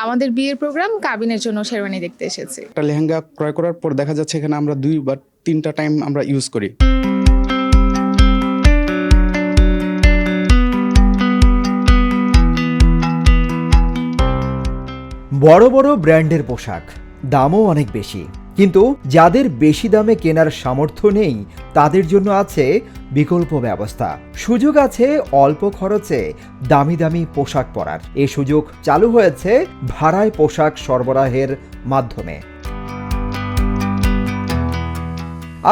আমাদের বিয়ের প্রোগ্রাম কাবিনের জন্য শেরওয়ানি দেখতে এসেছি। একটা লেহেঙ্গা ক্রয় করার পর দেখা যাচ্ছে এখানে আমরা 2 বা 3টা টাইম আমরা ইউজ করি। বড় বড় ব্র্যান্ডের পোশাক, দামও অনেক বেশি, কিন্তু যাদের বেশি দামে কেনার সামর্থ্য নেই তাদের জন্য আছে বিকল্প ব্যবস্থা। সুযোগ আছে অল্প খরচে দামি দামি পোশাক পরার। এই সুযোগ চালু হয়েছে ভাড়ায় পোশাক সরবরাহের মাধ্যমে।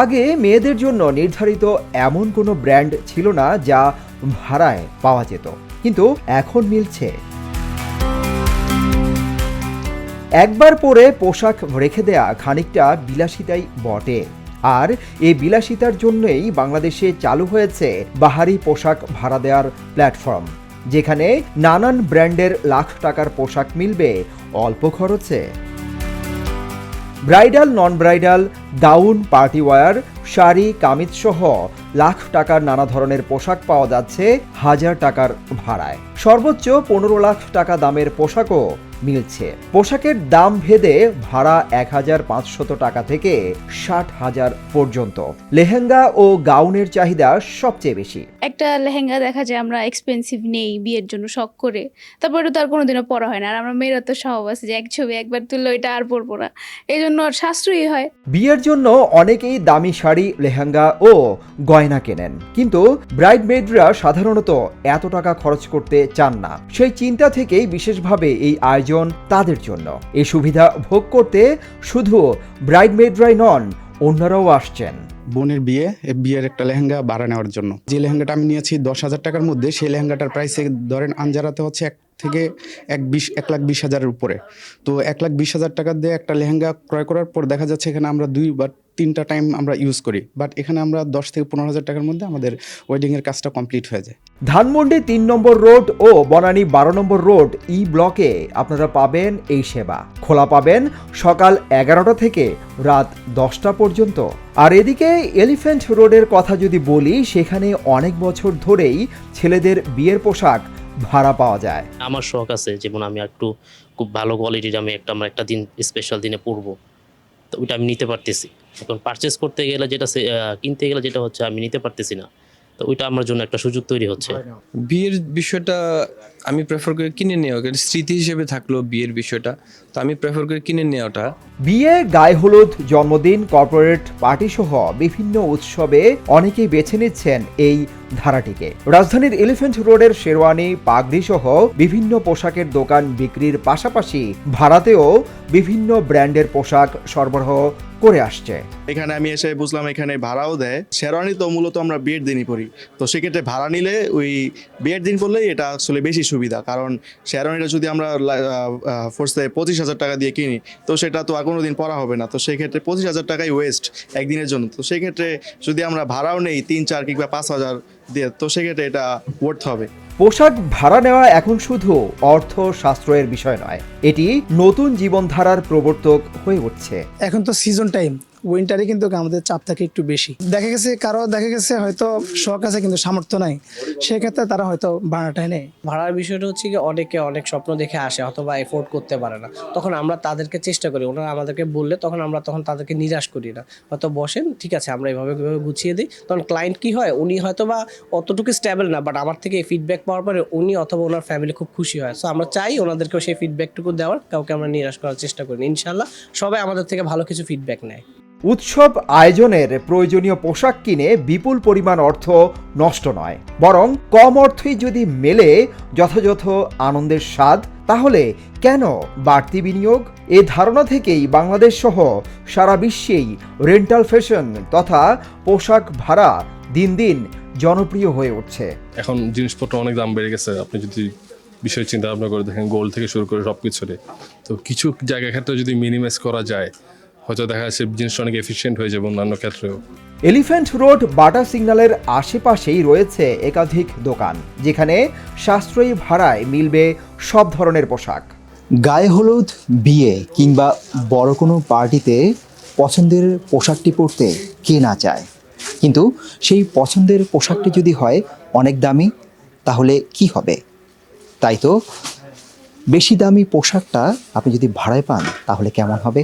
আগে মেয়েদের জন্য নির্ধারিত এমন কোনো ব্র্যান্ড ছিল না যা ভাড়ায় পাওয়া যেত, কিন্তু এখন মিলছে। একবার পরে পোশাক রেখে দেয়া খানিকটা বিলাসিতাই বটে, আর এই বিলাসিতার জন্যই বাংলাদেশে চালু হয়েছে বাহারি পোশাক ভাড়া দেওয়ার প্ল্যাটফর্ম, যেখানে নানান ব্র্যান্ডের লাখ টাকার পোশাক মিলবে অল্প খরচে। Bridal, non bridal, gown, party wear, sari, kameez সহ লাখ টাকার নানা ধরনের পোশাক পাওয়া যাচ্ছে 1000 টাকার ভাড়ায়। সর্বোচ্চ 15 লাখ টাকা দামের পোশাকও মিলছে। পোশাকের দাম ভেদে ভাড়া 1500 টাকা থেকে 60,000 পর্যন্ত। লেহেঙ্গা ও গাউনের চাহিদা সবচেয়ে বেশি। একটা লেহেঙ্গা দেখা যায় আমরা এক্সপেন্সিভ নেই বিয়ের জন্য শখ করে, তারপরে তো আর কোনোদিনও পরা হয় না। আর আমরা মেয়েরা তো স্বভাব আছে যে এক ছবি একবার তুললে ওইটা আর পরবো না, এই জন্য সাশ্রয়ী হয়। বিয়ের জন্য অনেকেই দামি শাড়ি, লেহেঙ্গা ও গয়না কেনেন, কিন্তু ব্রাইডমেডরা সাধারণত এত টাকা খরচ করতে চান না। সেই চিন্তা থেকেই বিশেষভাবে এই আয়োজন তাদের জন্য। এই সুবিধা ভোগ করতে শুধু ব্রাইডমেডরাই নন, অন্যরাও আসছেন। বোনের বিয়ের একটা লেহেঙ্গা ভাড়া নেওয়ার জন্য। যে লেহেঙ্গাটা আমি নিয়েছি 10,000 টাকার মধ্যে, সেই লেহেঙ্গাটার প্রাইসে ধরেন আঞ্জারাতে হচ্ছে 1,20,000-এর উপরে। তো 1,20,000 টাকা দিয়ে একটা লেহেঙ্গা ক্রয় করার পর দেখা যাচ্ছে এখানে আমরা 2 বা 3টা টাইম আমরা ইউজ করি, বাট এখানে আমরা 10 থেকে 15,000 টাকার মধ্যে আমাদের ওয়েডিংয়ের কাজটা কমপ্লিট হয়ে যায়। ধানমন্ডি 3 নম্বর রোড ও বনানী 12 নম্বর রোড ই ব্লকে আপনারা পাবেন এই সেবা। খোলা পাবেন সকাল 11টা থেকে রাত 10টা পর্যন্ত। আর এদিকে এলিফ্যান্ট রোডের কথা যদি বলি, সেখানে অনেক বছর ধরেই ছেলেদের বিয়ের পোশাক ভাড়া পাওয়া যায়। আমার শখ আছে, যেমন আমি একটু খুব ভালো কোয়ালিটির আমি একটা দিন স্পেশাল দিনে পরবো, তো ওইটা আমি নিতে পারতেছি। এখন পারচেস করতে গেলে কিনতে গেলে যেটা হচ্ছে আমি নিতে পারতেছি না, তো ওইটা আমার জন্য একটা সুযোগ তৈরি হচ্ছে। বিয়ের বিষয়টা আমি প্রেফার করি কিনে নেওয়া, স্মৃতি হিসেবে থাকলো বিয়ের বিষয়টা, তো আমি প্রেফার করি কিনে নেওয়াটা। বিয়ে, গায়ে হলুদ, জন্মদিন, কর্পোরেট পার্টি সহ বিভিন্ন উৎসবে অনেকেই বেছে নিচ্ছেন এই ধারাটিকে। রাজধানীর এলিফ্যান্ট রোডের শেরওয়ানি, পাগড়ি সহ বিভিন্ন পোশাকের দোকান বিক্রির পাশাপাশি ভাড়াতেও বিভিন্ন ব্র্যান্ডের পোশাক সরবরাহ করে আসছে। এখানে আমি এসে বুঝলাম এখানে ভাড়াও দেয়। শেরওয়ানি তো মূলত আমরা বিয়ের দিনই পরি, তো সেক্ষেত্রে ভাড়া নিলে ওই বিয়ের দিন পড়লেই এটা আসলে বেশি সুবিধা। কারণ শেরওয়ানিটা যদি আমরা ফোর্সে 25,000 টাকা দিয়ে কিনি, তো সেটা তো আর কোনো দিন পরা হবে না। তো সেক্ষেত্রে 25,000 টাকাই ওয়েস্ট একদিনের জন্য। তো সেক্ষেত্রে যদি আমরা ভাড়াও নেই 3-4 কিংবা 5,000 দিয়ে, তো সেক্ষেত্রে এটা ওয়ার্থ হবে। পোশাক ভাড়া নেওয়া এখন শুধু অর্থ সাশ্রয়ের বিষয় নয়, এটি নতুন জীবনধারার প্রবর্তক হয়ে উঠছে। এখন তো সিজন টাইম, উইন্টারে কিন্তু আমাদের চাপ থাকে একটু বেশি। দেখা গেছে হয়তো শখ আছে কিন্তু সামর্থ্য নাই, সেক্ষেত্রে তারা হয়তো ভাড়াটাই নেয়। ভাড়ার বিষয়টা হচ্ছে কি, অনেকে অনেক স্বপ্ন দেখে আসে অথবা এফোর্ড করতে পারে না, তখন আমরা তাদেরকে চেষ্টা করি, ওনারা আমাদেরকে বললে তখন আমরা তাদেরকে নিরাশ করি না। হয়তো বসেন, ঠিক আছে আমরা এভাবে গুছিয়ে দিই। তখন ক্লায়েন্ট কি হয়, উনি হয়তো বা অতটুকু স্টেবল না, বাট আমার থেকে ফিডব্যাক পাওয়ার পরে উনি অথবা ওনার ফ্যামিলি খুব খুশি হয়। সো আমরা চাই ওনাদেরকেও সেই ফিডব্যাকটুকু দেওয়ার, কাউকে আমরা নিরাশ করার চেষ্টা করি। ইনশাল্লাহ সবাই আমাদের থেকে ভালো কিছু ফিডব্যাক নেয়। উৎসব আয়োজনের প্রয়োজনীয় পোশাক কিনে বিপুল পরিমাণ অর্থ নষ্ট নয়, বরং কম অর্থই যদি মেলে যথাযথ আনন্দের স্বাদ, তাহলে কেন বাড়তি বিনিয়োগ? এ ধারণা থেকেই বাংলাদেশ সহ সারা বিশ্বেই রেন্টাল ফ্যাশন তথা পোশাক ভাড়া দিন দিন জনপ্রিয় হয়ে উঠছে। এখন জিনিসপত্র অনেক দাম বেড়ে গেছে। আপনি যদি বিষয় চিন্তা ভাবনা করে দেখেন, গোল্ড থেকে শুরু করে সব কিছুতে, তো কিছু জায়গার ক্ষেত্রে যদি মিনিমাইজ করা যায়, হয়তো দেখা যাচ্ছে জিনিসটা অনেক এফিশিয়েন্ট হয়ে যাবে অন্যান্য ক্ষেত্রেও। এলিফ্যান্ট রোড বাটা সিগন্যালের আশেপাশেই রয়েছে একাধিক দোকান, যেখানে সাশ্রয়ী ভাড়ায় মিলবে সব ধরনের পোশাক। গায়ে হলুদ, বিয়ে কিংবা বড় কোনো পার্টিতে পছন্দের পোশাকটি পরতে কে না চায়, কিন্তু সেই পছন্দের পোশাকটি যদি হয় অনেক দামি, তাহলে কি হবে? তাই তো বেশি দামি পোশাকটা আপনি যদি ভাড়ায় পান তাহলে কেমন হবে?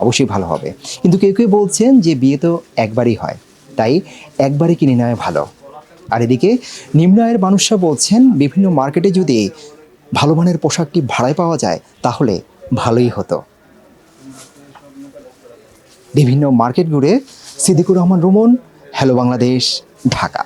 অবশ্যই ভালো হবে। কিন্তু কেউ কেউ বলছেন যে বিয়ে তো একবারই হয়, তাই একবারে কিনে নেওয়া ভালো। আর এদিকে নিম্ন আয়ের মানুষরা বলছেন বিভিন্ন মার্কেটে যদি ভালো মানের পোশাকটি ভাড়ায় পাওয়া যায় তাহলে ভালোই হতো। বিভিন্ন মার্কেট ঘুরে সিদ্দিকুর রহমান রুমন, হ্যালো বাংলাদেশ, ঢাকা।